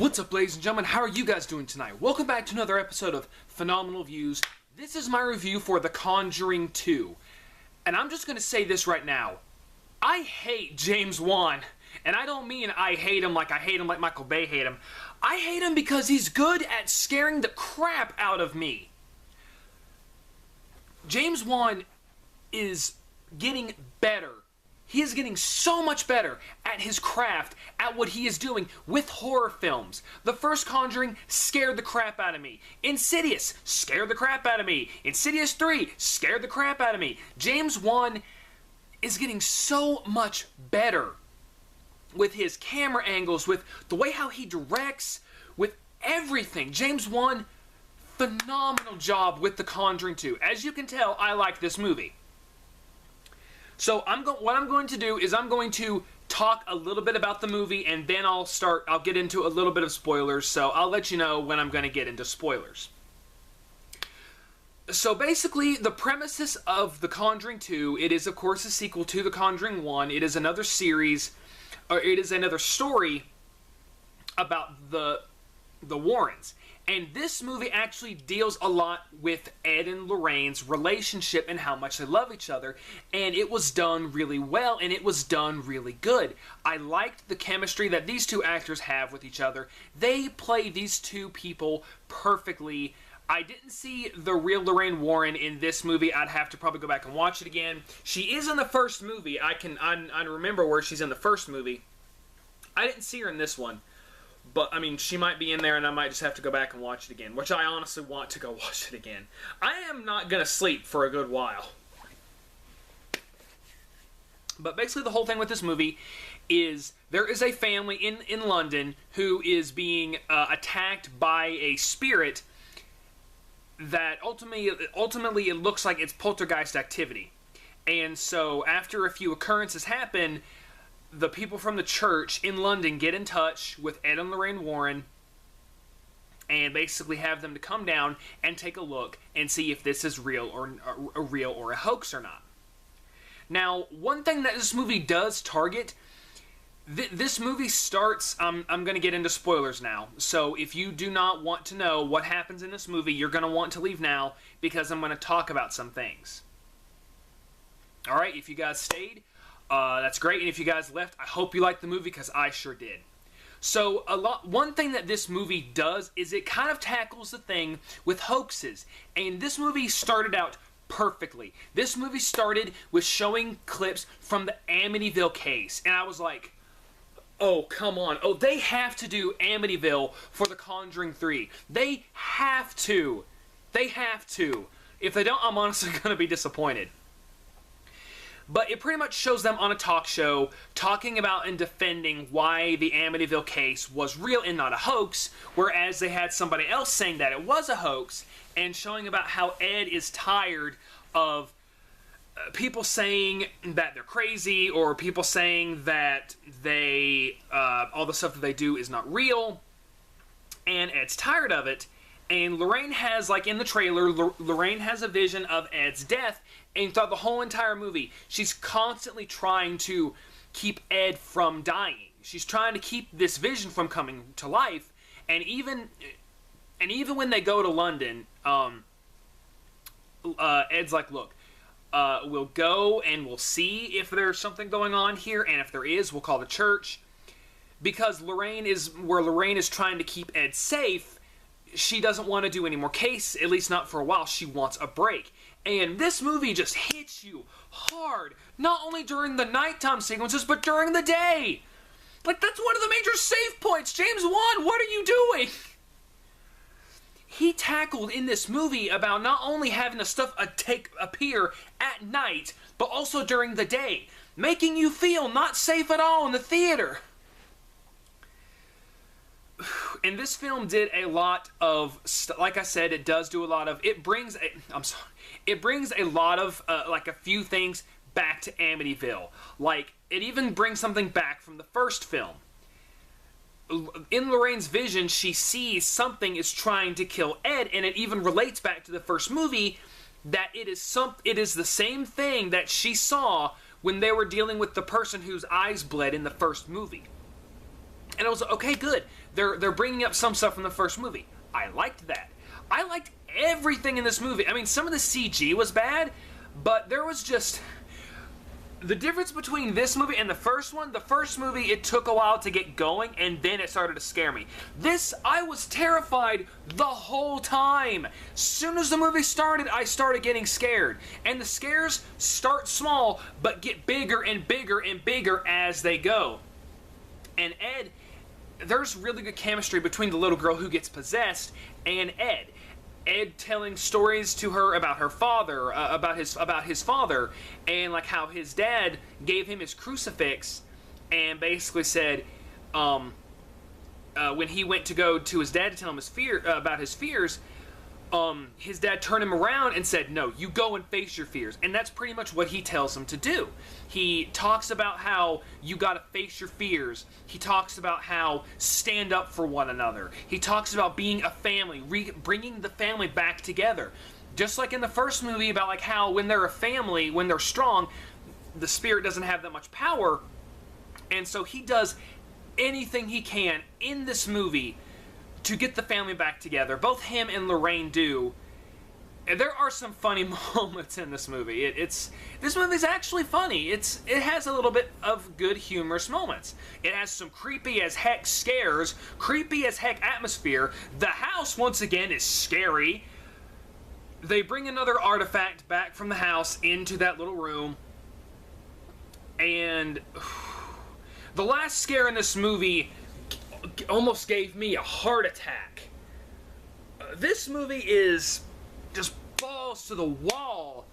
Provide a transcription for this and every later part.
What's up, ladies and gentlemen? How are you guys doing tonight? Welcome back to another episode of Phenomenal Views. This is my review for The Conjuring 2. And I'm just going to say this right now. I hate James Wan. And I don't mean I hate him like Michael Bay hate him. I hate him because he's good at scaring the crap out of me. James Wan is getting better. He is getting so much better at his craft, at what he is doing with horror films. The first Conjuring scared the crap out of me. Insidious scared the crap out of me. Insidious 3 scared the crap out of me. James Wan is getting so much better with his camera angles, with the way how he directs, with everything. James Wan, phenomenal job with The Conjuring 2. As you can tell, I like this movie. So what I'm going to do is I'm going to talk a little bit about the movie, and then I'll get into a little bit of spoilers, so I'll let you know when I'm going to get into spoilers. So basically, the premises of The Conjuring 2, it is of course a sequel to The Conjuring 1. It is another series, or it is another story about the Warrens. And this movie actually deals a lot with Ed and Lorraine's relationship and how much they love each other. And it was done really well, and it was done really good. I liked the chemistry that these two actors have with each other. They play these two people perfectly. I didn't see the real Lorraine Warren in this movie. I'd have to probably go back and watch it again. She is in the first movie. I remember where she's in the first movie. I didn't see her in this one. But, I mean, she might be in there and I might just have to go back and watch it again. Which I honestly want to go watch it again. I am not going to sleep for a good while. But basically the whole thing with this movie is there is a family in London who is being attacked by a spirit that ultimately it looks like it's poltergeist activity. And so after a few occurrences happen, the people from the church in London get in touch with Ed and Lorraine Warren and basically have them to come down and take a look and see if this is real or a hoax or not. Now, one thing that this movie does target, this movie starts, I'm going to get into spoilers now, so if you do not want to know what happens in this movie, you're going to want to leave now because I'm going to talk about some things. Alright, if you guys stayed, that's great, and if you guys left, I hope you liked the movie, because I sure did. So, one thing that this movie does is it kind of tackles the thing with hoaxes, and this movie started out perfectly. This movie started with showing clips from the Amityville case, and I was like, oh, come on. Oh, they have to do Amityville for The Conjuring 3. They have to. They have to. If they don't, I'm honestly going to be disappointed. But it pretty much shows them on a talk show talking about and defending why the Amityville case was real and not a hoax, whereas they had somebody else saying that it was a hoax, and showing about how Ed is tired of people saying that they're crazy, or people saying that they all the stuff that they do is not real, and Ed's tired of it. And Lorraine has, like in the trailer, Lorraine has a vision of Ed's death, and throughout the whole entire movie, she's constantly trying to keep Ed from dying. She's trying to keep this vision from coming to life, and even when they go to London, Ed's like, look, we'll go and we'll see if there's something going on here, and if there is, we'll call the church. Because Lorraine is trying to keep Ed safe, she doesn't want to do any more cases, at least not for a while. She wants a break. And this movie just hits you hard, not only during the nighttime sequences, but during the day. Like, that's one of the major save points. James Wan, what are you doing? He tackled in this movie about not only having the stuff appear at night, but also during the day, making you feel not safe at all in the theater. And this film did a lot of, like I said, it does do a lot of, it brings a lot of, like a few things back to Amityville. Like, it even brings something back from the first film. In Lorraine's vision, she sees something is trying to kill Ed, and it even relates back to the first movie, that it is the same thing that she saw when they were dealing with the person whose eyes bled in the first movie. And I was like, okay, good. They're bringing up some stuff from the first movie. I liked that. I liked everything in this movie. I mean, some of the CG was bad, but there was just... The difference between this movie and the first movie, it took a while to get going, and then it started to scare me. This, I was terrified the whole time. As soon as the movie started, I started getting scared. And the scares start small, but get bigger and bigger and bigger as they go. And Ed, there's really good chemistry between the little girl who gets possessed and Ed. Ed telling stories to her about her father, about his father, and like how his dad gave him his crucifix, and basically said, when he went to go to his dad to tell him about his fears, his dad turned him around and said, "No, you go and face your fears." And that's pretty much what he tells him to do. He talks about how you gotta face your fears. He talks about how stand up for one another. He talks about being a family, bringing the family back together. Just like in the first movie about like how when they're a family, when they're strong, the spirit doesn't have that much power. And so he does anything he can in this movie to get the family back together. Both him and Lorraine do. And there are some funny moments in this movie. This movie's actually funny. It has a little bit of good humorous moments. It has some creepy as heck scares, creepy as heck atmosphere. The house, once again, is scary. They bring another artifact back from the house into that little room. And the last scare in this movie almost gave me a heart attack. This movie is just balls to the wall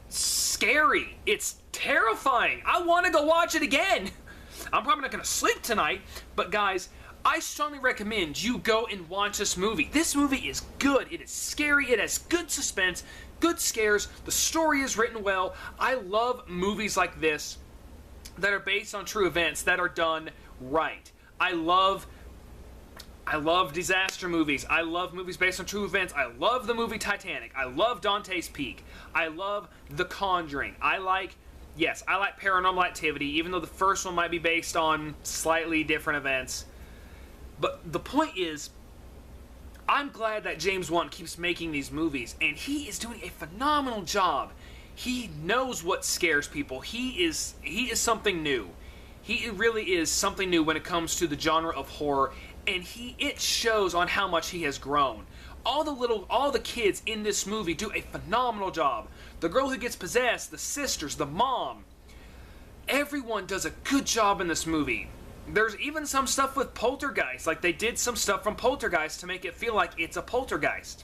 scary. It's terrifying. I want to go watch it again. I'm probably not going to sleep tonight, but guys, I strongly recommend you go and watch this movie. This movie is good. It is scary. It has good suspense, good scares. The story is written well. I love movies like this that are based on true events that are done right. I love disaster movies. I love movies based on true events. I love the movie Titanic. I love Dante's Peak. I love The Conjuring. I like Paranormal Activity, even though the first one might be based on slightly different events. But the point is, I'm glad that James Wan keeps making these movies, and he is doing a phenomenal job. He knows what scares people. He is something new. He really is something new when it comes to the genre of horror, and it shows on how much he has grown. All the kids in this movie do a phenomenal job. The girl who gets possessed, the sisters, the mom. Everyone does a good job in this movie. There's even some stuff with poltergeist, like they did some stuff from Poltergeist to make it feel like it's a poltergeist.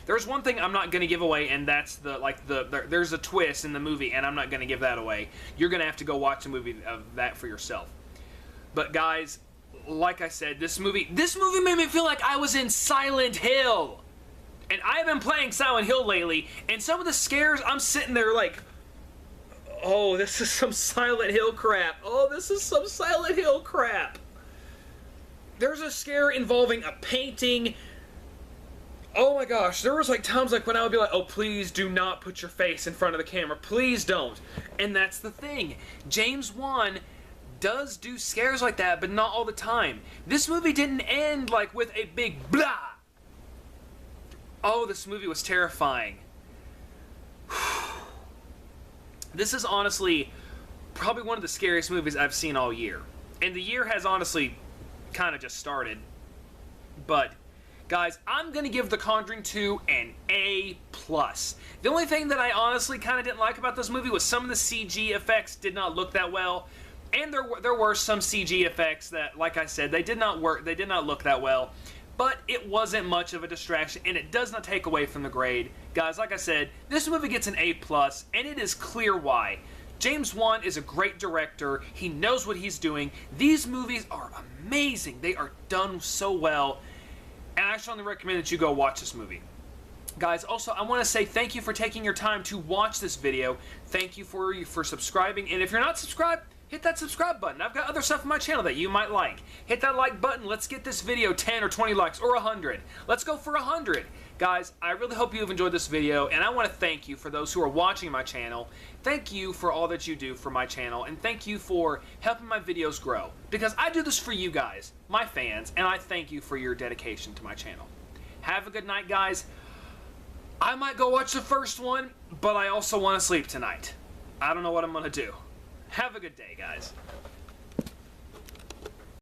There's one thing I'm not going to give away, and that's there's a twist in the movie, and I'm not going to give that away. You're going to have to go watch a movie of that for yourself. But guys, like I said, this movie made me feel like I was in Silent Hill. And I've been playing Silent Hill lately, and some of the scares, I'm sitting there like, oh, this is some Silent Hill crap. Oh, this is some Silent Hill crap. There's a scare involving a painting. Oh my gosh, there was like times like when I would be like, oh, please do not put your face in front of the camera. Please don't. And that's the thing. James Wan does do scares like that, but not all the time. This movie didn't end like with a big blah. Oh, this movie was terrifying. This is honestly probably one of the scariest movies I've seen all year. And the year has honestly kind of just started. But guys, I'm going to give The Conjuring 2 an A+. The only thing that I honestly kind of didn't like about this movie was some of the CG effects did not look that well. And there were some CG effects that, like I said, they did not work. They did not look that well. But it wasn't much of a distraction, and it does not take away from the grade. Guys, like I said, this movie gets an A+, and it is clear why. James Wan is a great director. He knows what he's doing. These movies are amazing. They are done so well. And I strongly recommend that you go watch this movie. Guys, also, I want to say thank you for taking your time to watch this video. Thank you for subscribing. And if you're not subscribed, hit that subscribe button. I've got other stuff on my channel that you might like. Hit that like button. Let's get this video 10 or 20 likes or 100. Let's go for 100. Guys, I really hope you've enjoyed this video, and I want to thank you for those who are watching my channel. Thank you for all that you do for my channel, and thank you for helping my videos grow. Because I do this for you guys, my fans, and I thank you for your dedication to my channel. Have a good night, guys. I might go watch the first one, but I also want to sleep tonight. I don't know what I'm going to do. Have a good day, guys.